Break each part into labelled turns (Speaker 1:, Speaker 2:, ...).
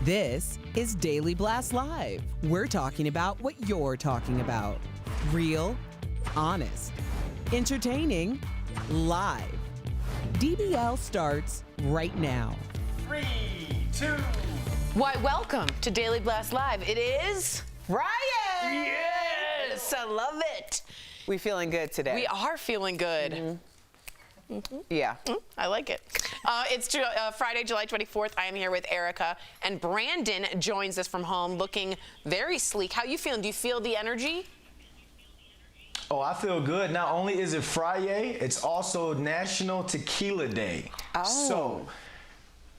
Speaker 1: This is Daily Blast Live. We're talking about what you're talking about. Real, honest, entertaining, live. DBL starts right now.
Speaker 2: 3, 2.
Speaker 3: Why, welcome to Daily Blast Live. It is Friday. Yes, I love it.
Speaker 4: We feeling good today.
Speaker 3: We are feeling good.
Speaker 4: Yeah.
Speaker 3: I like it. It's Friday, July 24th. I am here with Erica, and Brandon joins us from home looking very sleek. How you feeling? Do you feel the energy?
Speaker 2: Oh, I feel good. Not only is it Friday, it's also National Tequila Day.
Speaker 4: Oh.
Speaker 2: So,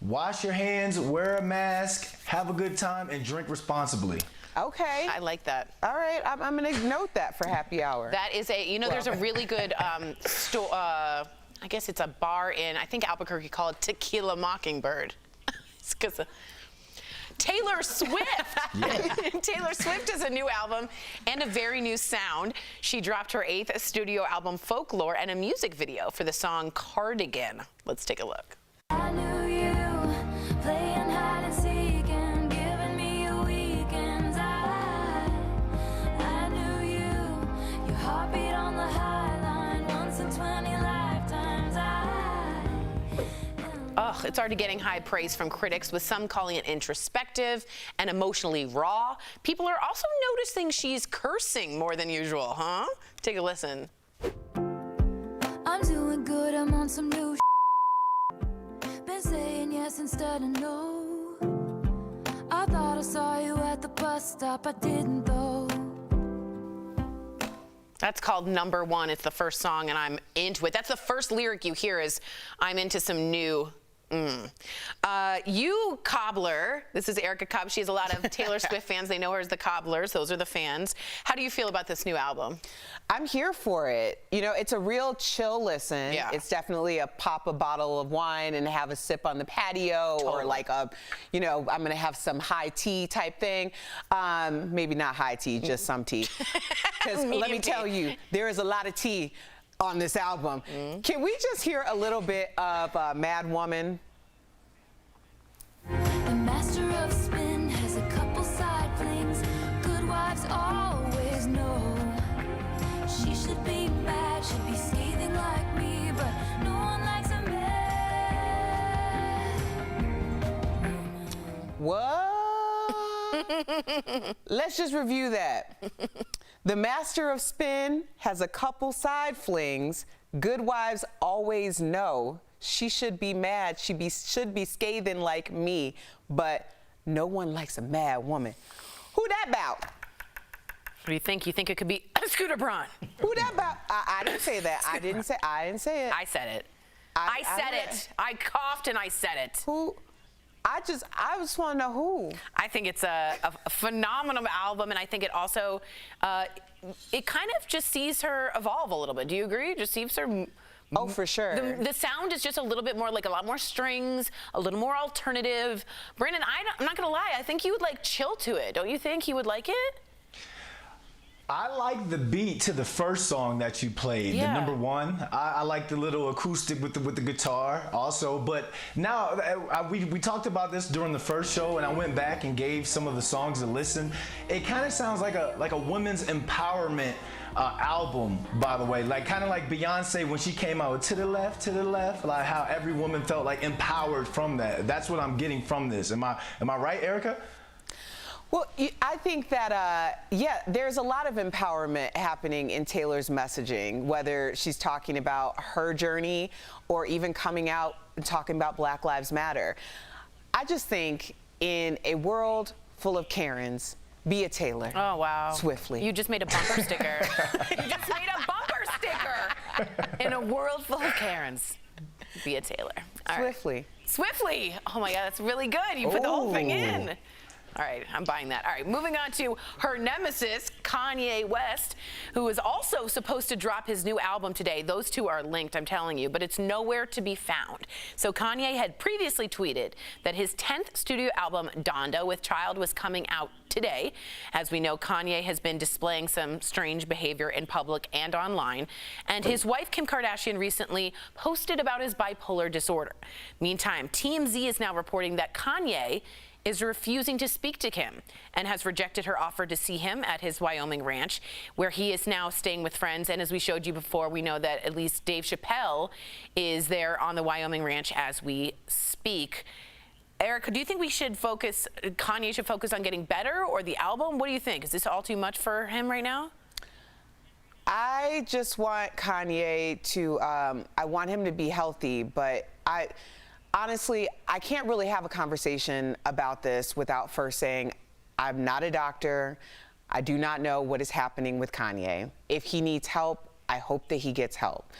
Speaker 2: wash your hands, wear a mask, have a good time, and drink responsibly.
Speaker 4: Okay.
Speaker 3: I like that.
Speaker 4: All right. I'm going to note that for happy hour.
Speaker 3: That is there's a really good I guess it's a bar in, I think Albuquerque, called Tequila Mockingbird. It's because Taylor Swift. Taylor Swift has a new album and a very new sound. She dropped her 8th studio album, Folklore, and a music video for the song Cardigan. Let's take a look.
Speaker 5: I knew you playing hide and seek and giving me a weekend's eye. I knew you, your heartbeat on the high line, once in 20 lifetimes.
Speaker 3: It's already getting high praise from critics, with some calling it introspective and emotionally raw. People are also noticing she's cursing more than usual, huh? Take a listen.
Speaker 5: I'm doing good, I'm on some new been saying yes instead of no. I thought I saw you at the bus stop, I didn't though.
Speaker 3: That's called Number One. It's the first song, and I'm into it. That's the first lyric you hear is, I'm into some new. You Cobbler, this is Erica Cobb. She has a lot of Taylor Swift fans. They know her as the Cobblers. Those are the fans. How do you feel about this new album?
Speaker 4: I'm here for it. You know, it's a real chill listen.
Speaker 3: Yeah.
Speaker 4: It's definitely a pop a bottle of wine and have a sip on the patio, or like a, I'm going to have some high tea type thing. Maybe not high tea, just some tea. Because let me tell you, there is a lot of tea on this album. Can we just hear a little bit of Mad Woman?
Speaker 5: The master of spin has a couple side flings. Good wives always know. She should be mad, should be scathing like me, but no one likes a man.
Speaker 4: What? Let's just review that. The master of spin has a couple side flings. Good wives always know. She should be mad. She should be scathing like me, but no one likes a mad woman. Who that about?
Speaker 3: What do you think? You think it could be Scooter Braun?
Speaker 4: Who that about? I didn't say that. I didn't say it.
Speaker 3: I said it. I said it. I coughed and I said it.
Speaker 4: Who? I just want to know who.
Speaker 3: I think it's a phenomenal album, and I think it also, it kind of just sees her evolve a little bit. Do you agree? It just sees her.
Speaker 4: Oh, for sure.
Speaker 3: The sound is just a little bit more, like a lot more strings, a little more alternative. Brandon, I'm not gonna lie, I think you would like chill to it. Don't you think you would like it?
Speaker 2: I like the beat to the first song that you played,
Speaker 3: Yeah.
Speaker 2: the Number One. I like the little acoustic with the guitar also. But now we talked about this during the first show, and I went back and gave some of the songs a listen. It kind of sounds like a women's empowerment album, by the way, like kind of like Beyonce when she came out with To the Left, like how every woman felt like empowered from that. That's what I'm getting from this. Am I right, Erica?
Speaker 4: Well, I think that, there's a lot of empowerment happening in Taylor's messaging, whether she's talking about her journey or even coming out and talking about Black Lives Matter. I just think in a world full of Karens, be a Taylor.
Speaker 3: Oh, wow.
Speaker 4: Swiftly.
Speaker 3: You just made a bumper sticker. You just made a bumper sticker. In a world full of Karens, be a Taylor. All right.
Speaker 4: Swiftly.
Speaker 3: Swiftly. Oh my God, that's really good. You put the whole thing in. All right, I'm buying that. All right, moving on to her nemesis, Kanye West, who is also supposed to drop his new album today. Those two are linked, I'm telling you, but it's nowhere to be found. So Kanye had previously tweeted that his 10th studio album, Donda with Child, was coming out today. As we know, Kanye has been displaying some strange behavior in public and online, and his wife, Kim Kardashian, recently posted about his bipolar disorder. Meantime, TMZ is now reporting that Kanye is refusing to speak to Kim and has rejected her offer to see him at his Wyoming ranch, where he is now staying with friends. And as we showed you before, we know that at least Dave Chappelle is there on the Wyoming ranch as we speak. Erica, do you think Kanye should focus on getting better, or the album? What do you think? Is this all too much for him right now?
Speaker 4: I just want Kanye to, I want him to be healthy, but honestly, I can't really have a conversation about this without first saying, I'm not a doctor. I do not know what is happening with Kanye. If he needs help, I hope that he gets help.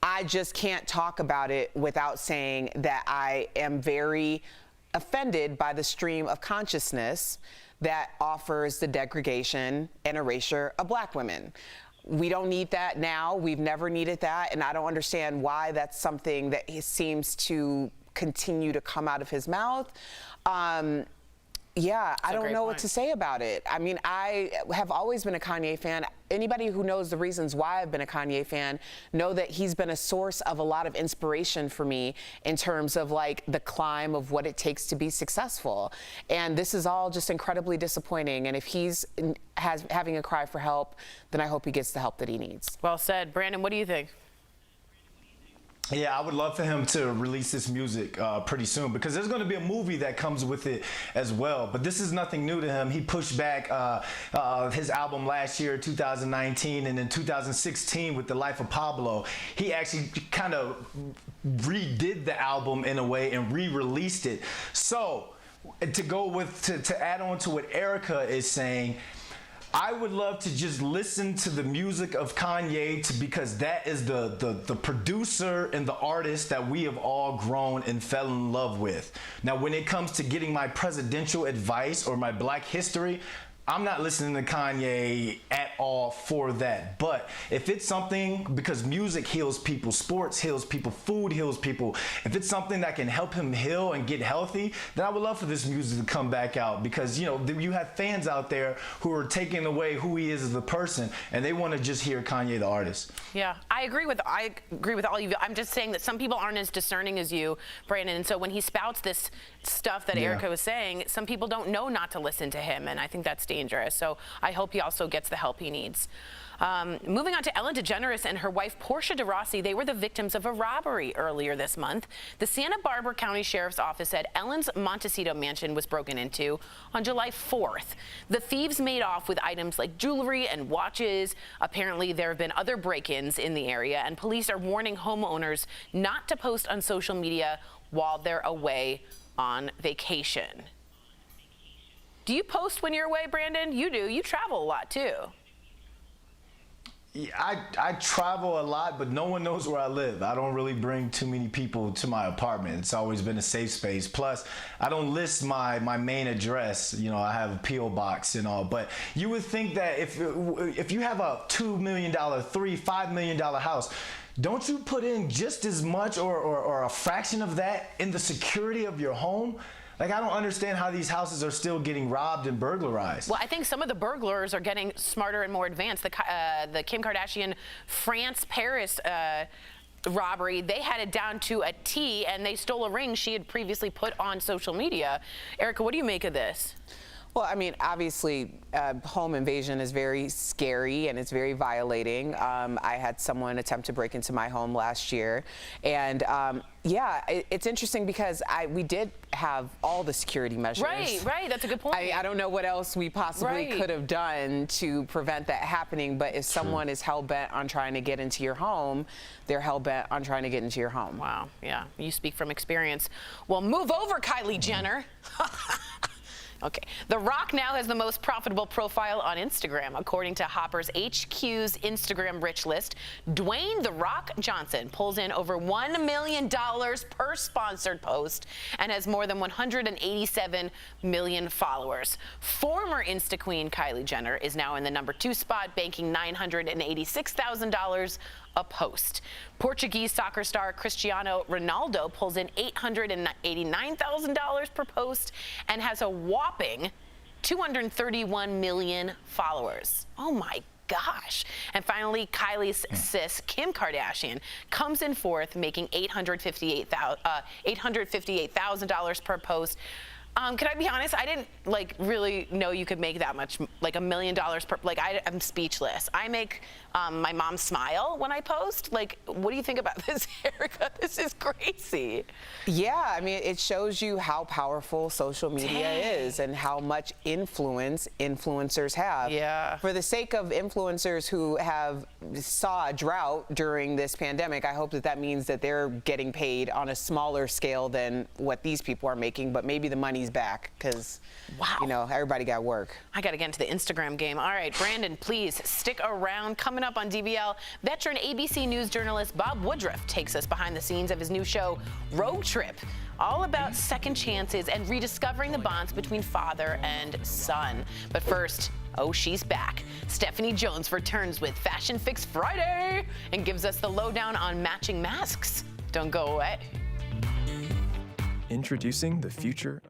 Speaker 4: I just can't talk about it without saying that I am very offended by the stream of consciousness that offers the degradation and erasure of Black women. We don't need that now. We've never needed that, and I don't understand why that's something that he seems to continue to come out of his mouth. Yeah, I don't know what to say about it. I mean, I have always been a Kanye fan. Anybody who knows the reasons why I've been a Kanye fan know that he's been a source of a lot of inspiration for me in terms of like the climb of what it takes to be successful. And this is all just incredibly disappointing. And if he's having a cry for help, then I hope he gets the help that he needs.
Speaker 3: Well said. Brandon, what do you think?
Speaker 2: Yeah, I would love for him to release this music pretty soon, because there's going to be a movie that comes with it as well. But this is nothing new to him. He pushed back his album last year, 2019, and in 2016 with The Life of Pablo, he actually kind of redid the album in a way and re-released it. So to add on to what Erica is saying, I would love to just listen to the music of Kanye because that is the producer and the artist that we have all grown and fell in love with. Now, when it comes to getting my presidential advice or my Black history, I'm not listening to Kanye at all for that. But if it's something, because music heals people, sports heals people, food heals people, if it's something that can help him heal and get healthy, then I would love for this music to come back out, because you know you have fans out there who are taking away who he is as a person, and they want to just hear Kanye the artist.
Speaker 3: Yeah, I agree with all of you. I'm just saying that some people aren't as discerning as you, Brandon, and so when he spouts this stuff that Erica was saying, some people don't know not to listen to him, and I think that's dangerous. So I hope he also gets the help he needs. Moving on to Ellen DeGeneres and her wife Portia de Rossi, they were the victims of a robbery earlier this month. The Santa Barbara County Sheriff's Office said Ellen's Montecito mansion was broken into on July 4th. The thieves made off with items like jewelry and watches. Apparently, there have been other break-ins in the area, and police are warning homeowners not to post on social media while they're away on vacation. Do you post when you're away, Brandon? You do. You travel a lot, too.
Speaker 2: Yeah, I travel a lot, but no one knows where I live. I don't really bring too many people to my apartment. It's always been a safe space. Plus, I don't list my main address. You know, I have a P.O. box and all. But you would think that if you have a $2 million, $5 million house, don't you put in just as much or a fraction of that in the security of your home? Like, I don't understand how these houses are still getting robbed and burglarized.
Speaker 3: Well, I think some of the burglars are getting smarter and more advanced. The Kim Kardashian France-Paris robbery, they had it down to a T, and they stole a ring she had previously put on social media. Erica, what do you make of this?
Speaker 4: Well, I mean, obviously, home invasion is very scary and it's very violating. I had someone attempt to break into my home last year. And yeah, it's interesting because we did have all the security measures.
Speaker 3: Right, that's a good point.
Speaker 4: I don't know what else we possibly could have done to prevent that happening, but if someone is hell-bent on trying to get into your home, they're hell-bent on trying to get into your home.
Speaker 3: Wow, yeah, you speak from experience. Well, move over, Kylie Jenner. Okay. The Rock now has the most profitable profile on Instagram. According to Hopper's HQ's Instagram rich list, Dwayne "The Rock" Johnson pulls in over $1 million per sponsored post and has more than 187 million followers. Former Insta queen Kylie Jenner is now in the #2 spot, banking $986,000 a post. Portuguese soccer star Cristiano Ronaldo pulls in $889,000 per post and has a whopping 231 million followers. Oh my gosh. And finally, Kylie's sis, Kim Kardashian, comes in fourth, making $858,000 per post. Can I be honest? I didn't really know you could make that much, like $1 million per. I'm speechless. I make my mom smile when I post. What do you think about this, Erica? This is crazy.
Speaker 4: Yeah, I mean, it shows you how powerful social media is and how much influence influencers have.
Speaker 3: Yeah.
Speaker 4: For the sake of influencers who saw a drought during this pandemic, I hope that means that they're getting paid on a smaller scale than what these people are making, but maybe the money's back because, everybody got work.
Speaker 3: I got to get into the Instagram game. All right, Brandon, please stick around. Coming up on DBL, veteran ABC News journalist Bob Woodruff takes us behind the scenes of his new show, Road Trip, all about second chances and rediscovering the bonds between father and son. But first, she's back. Stephanie Jones returns with Fashion Fix Friday and gives us the lowdown on matching masks. Don't go away.
Speaker 6: Introducing the future.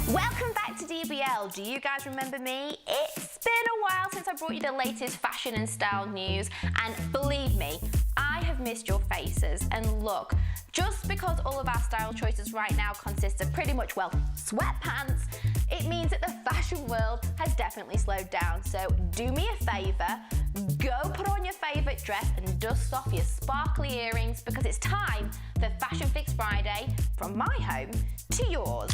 Speaker 7: Welcome back to DBL. Do you guys remember me? It's been a while since I brought you the latest fashion and style news, and believe me, I have missed your faces. And look, just because all of our style choices right now consist of pretty much, sweatpants, it means that the fashion world has definitely slowed down. So do me a favour, go put on your favourite dress and dust off your sparkly earrings, because it's time for Fashion Fix Friday, from my home to yours.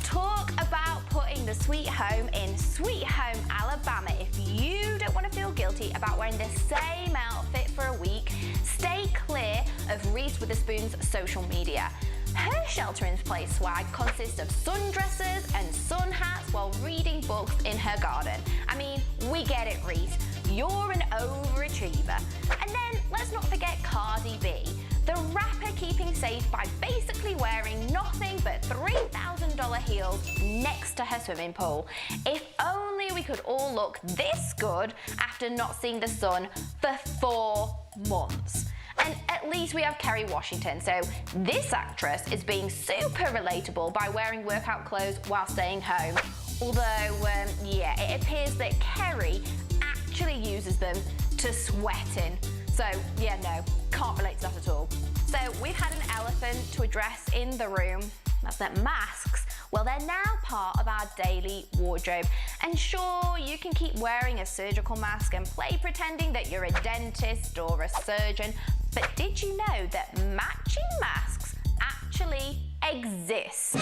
Speaker 7: Talk about putting the sweet home in Sweet Home, Alabama. If you don't want to feel guilty about wearing the same outfit for a week, stay clear of Reese Witherspoon's social media. Her shelter-in-place swag consists of sundresses and sun hats while reading books in her garden. I mean, we get it, Reese. You're an overachiever. And then let's not forget Cardi B, the rapper keeping safe by basically wearing nothing but $3,000 heels next to her swimming pool. If only we could all look this good after not seeing the sun for 4 months. And at least we have Kerry Washington, so this actress is being super relatable by wearing workout clothes while staying home. Although, it appears that Kerry actually uses them to sweat in. So, yeah, no, can't relate to that at all. So, we've had an elephant to address in the room. That's that masks. Well, they're now part of our daily wardrobe. And sure, you can keep wearing a surgical mask and play pretending that you're a dentist or a surgeon, but did you know that matching masks actually exist?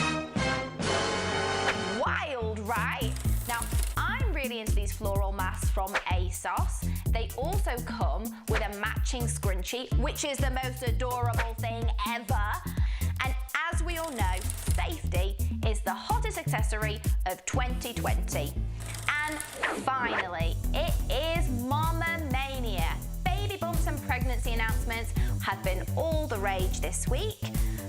Speaker 7: Wild, right? Now, I'm really into these floral masks from ASOS. They also come with a matching scrunchie, which is the most adorable thing ever. And as we all know, safety is the hottest accessory of 2020. And finally, it is Mama Mania. Baby bumps and pregnancy announcements have been all the rage this week.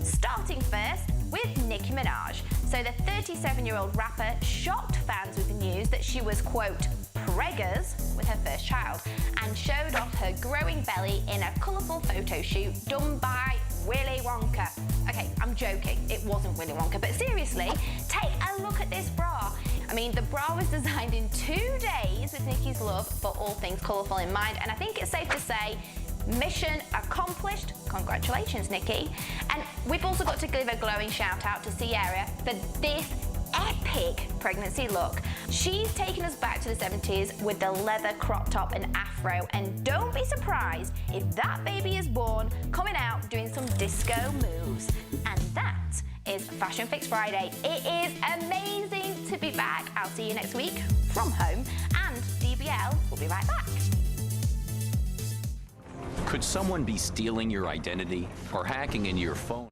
Speaker 7: Starting first with Nicki Minaj. So the 37-year-old rapper shocked fans with the news that she was, quote, preggers with her first child and showed off her growing belly in a colourful photo shoot done by Willy Wonka. Okay, I'm joking, it wasn't Willy Wonka, but seriously, take a look at this bra. I mean, the bra was designed in 2 days with Nicki's love for all things colourful in mind, and I think it's safe to say, mission accomplished. Congratulations, Nicki. And we've also got to give a glowing shout out to Ciara for this epic pregnancy look. She's taken us back to the 70s with the leather crop top and afro, and don't be surprised if that baby is born coming out doing some disco moves. And that is Fashion Fix Friday. It is amazing to be back. I'll see you next week from home, and DBL will be right back.
Speaker 6: Could someone be stealing your identity or hacking into your phone?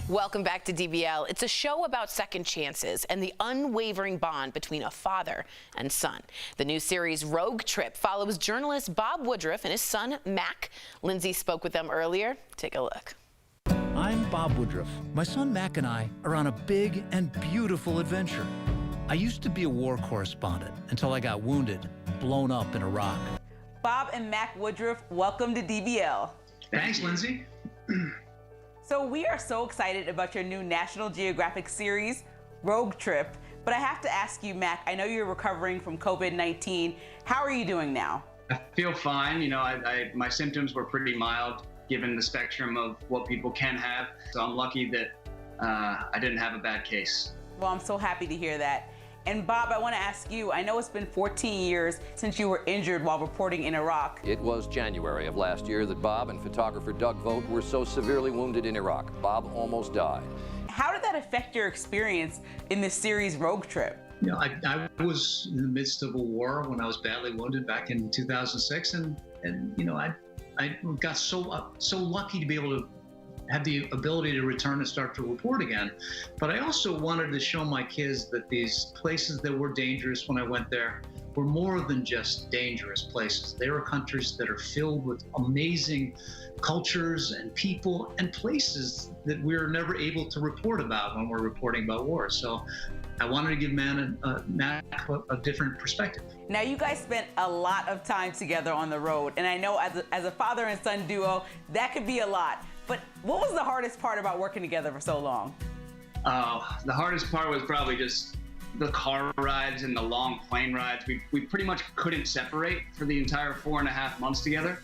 Speaker 3: Welcome back to DBL. It's a show about second chances and the unwavering bond between a father and son. The new series Rogue Trip follows journalist Bob Woodruff and his son Mac. Lindsay spoke with them earlier. Take a look.
Speaker 8: I'm Bob Woodruff. My son Mac and I are on a big and beautiful adventure. I used to be a war correspondent until I got wounded, blown up in Iraq.
Speaker 9: Bob and Mac Woodruff, welcome to DBL.
Speaker 10: Thanks, Lindsay.
Speaker 9: So we are so excited about your new National Geographic series, Rogue Trip. But I have to ask you, Mac, I know you're recovering from COVID-19. How are you doing now?
Speaker 10: I feel fine. You know, my symptoms were pretty mild given the spectrum of what people can have. So I'm lucky that I didn't have a bad case.
Speaker 9: Well, I'm so happy to hear that. And Bob, I want to ask you, I know it's been 14 years since you were injured while reporting in Iraq.
Speaker 11: It was January of last year that Bob and photographer Doug Vogt were so severely wounded in Iraq. Bob almost died.
Speaker 9: How did that affect your experience in this series, Rogue Trip?
Speaker 10: You know, I was in the midst of a war when I was badly wounded back in 2006, and you know,
Speaker 12: I got so lucky to be able to have the ability to return and start to report again. But I also wanted to show my kids that these places that were dangerous when I went there were more than just dangerous places. They were countries that are filled with amazing cultures and people and places that we're never able to report about when we're reporting about war. So I wanted to give Mac a different perspective.
Speaker 9: Now, you guys spent a lot of time together on the road, and I know as a father and son duo, that could be a lot. But what was the hardest part about working together for so long?
Speaker 10: The hardest part was probably just the car rides and the long plane rides. We pretty much couldn't separate for the entire 4.5 months together.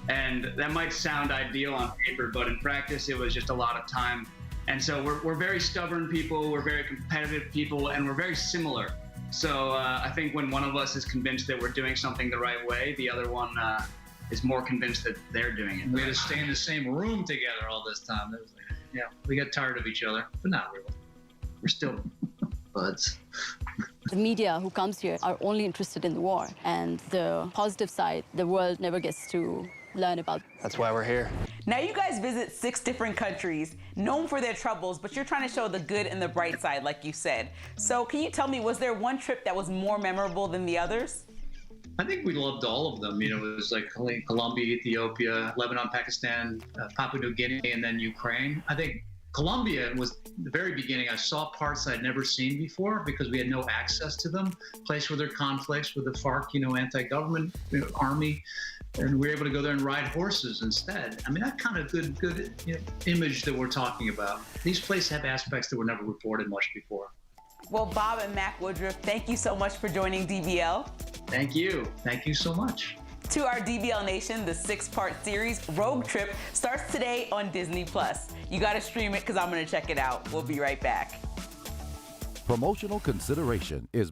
Speaker 10: And that might sound ideal on paper, but in practice, it was just a lot of time. And so we're very stubborn people, we're very competitive people, and we're very similar. So I think when one of us is convinced that we're doing something the right way, the other one is more convinced that they're doing it.
Speaker 12: We had to stay in the same room together all this time. It was like, yeah, we got tired of each other, but not really. We're still buds.
Speaker 13: The media who comes here are only interested in the war, and the positive side, the world never gets to learn about.
Speaker 14: That's why we're here.
Speaker 9: Now, you guys visit 6 different countries, known for their troubles, but you're trying to show the good and the bright side, like you said. So can you tell me, was there one trip that was more memorable than the others?
Speaker 12: I think we loved all of them. You know, it was like Colombia, Ethiopia, Lebanon, Pakistan, Papua New Guinea, and then Ukraine. I think Colombia was the very beginning. I saw parts I'd never seen before because we had no access to them. Place where there are conflicts with the FARC, anti-government army, and we were able to go there and ride horses instead. I mean, that kind of good image that we're talking about. These places have aspects that were never reported much before.
Speaker 9: Well, Bob and Mac Woodruff, thank you so much for joining DBL.
Speaker 12: Thank you. Thank you so much.
Speaker 9: To our DBL Nation, the 6-part series, Rogue Trip, starts today on Disney+. You gotta stream it because I'm gonna check it out. We'll be right back.
Speaker 15: Promotional consideration is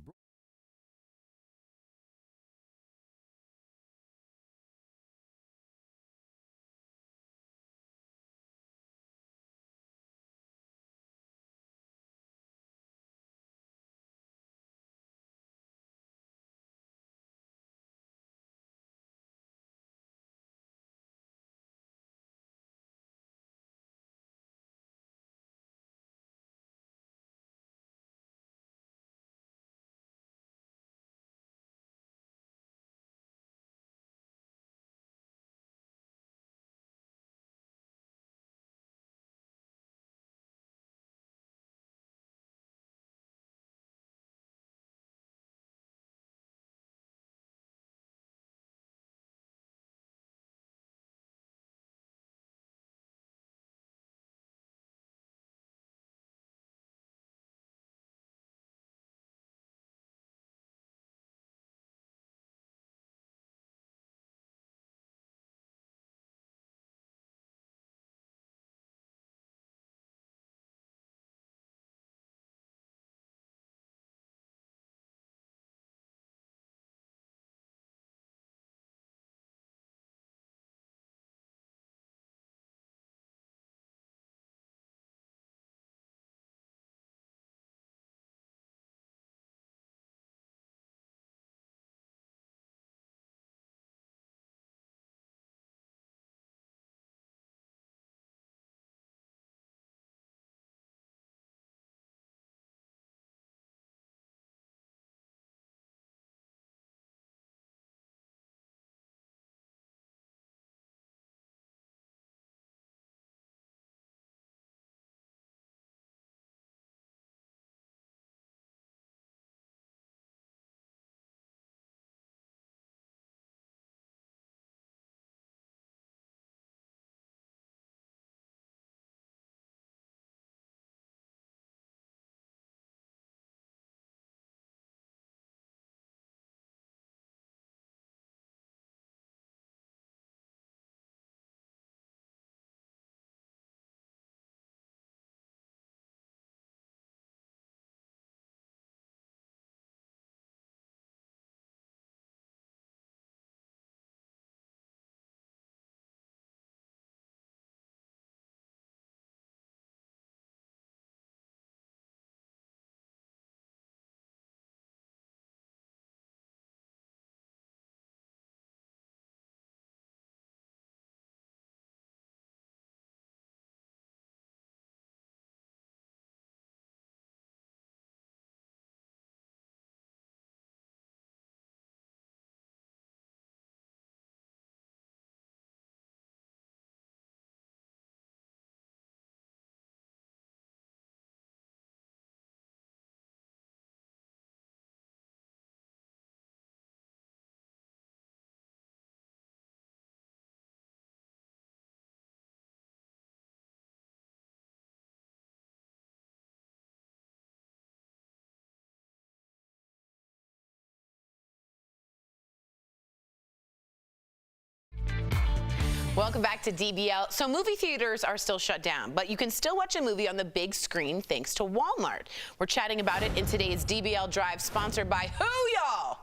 Speaker 3: Welcome back to DBL. So movie theaters are still shut down, but you can still watch a movie on the big screen thanks to Walmart. We're chatting about it in today's DBL Drive, sponsored by who, y'all?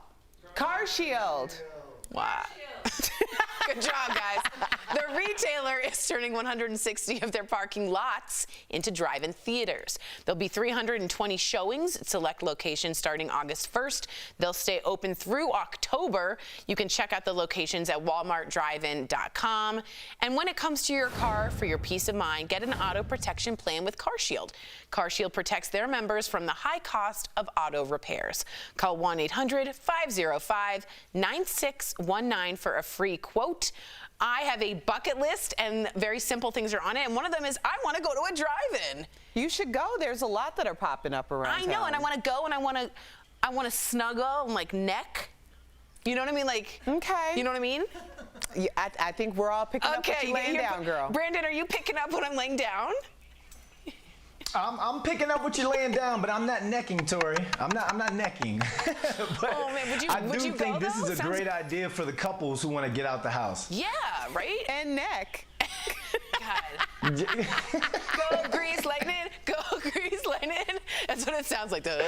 Speaker 4: Car Shield.
Speaker 3: Wow. Good job, guys. The retailer is turning 160 of their parking lots into drive-in theaters. There'll be 320 showings at select locations starting August 1st. They'll stay open through October. You can check out the locations at walmartdrivein.com. And when it comes to your car, for your peace of mind, get an auto protection plan with Car Shield. Car Shield protects their members from the high cost of auto repairs. Call 1-800-505-9619 for a free quote. I have a bucket list, and very simple things are on it, and one of them is I want to go to a drive-in.
Speaker 4: You should go. There's a lot that are popping up around
Speaker 3: I know,
Speaker 4: town.
Speaker 3: and I want to go, and I want to snuggle and like neck. You know what I mean? Like,
Speaker 4: okay.
Speaker 3: You know what I mean?
Speaker 4: Yeah, I think we're all picking up what you're laying down, girl.
Speaker 3: Brandon, are you picking up what I'm laying down?
Speaker 2: I'm picking up what you're laying down, but I'm not necking, Tori. I'm not necking. But
Speaker 3: oh man, would you?
Speaker 2: I
Speaker 3: would
Speaker 2: do
Speaker 3: you
Speaker 2: think
Speaker 3: go,
Speaker 2: this
Speaker 3: though?
Speaker 2: is a great idea for the couples who want to get out the house.
Speaker 3: Yeah, right.
Speaker 4: And neck.
Speaker 3: God. Go grease lightning, go grease lightning. That's what it sounds like. Da, da,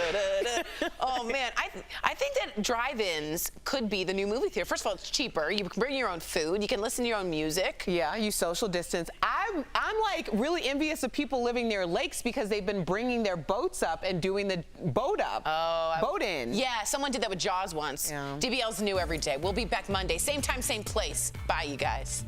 Speaker 3: da. Oh man, I think that drive-ins could be the new movie theater. First of all, it's cheaper. You can bring your own food. You can listen to your own music.
Speaker 4: Yeah, you social distance. I'm like really envious of people living near lakes because they've been bringing their boats up and doing the boat up.
Speaker 3: Oh,
Speaker 4: boat in.
Speaker 3: Yeah, someone did that with Jaws once.
Speaker 4: Yeah.
Speaker 3: DBL's new every day. We'll be back Monday, same time, same place. Bye, you guys.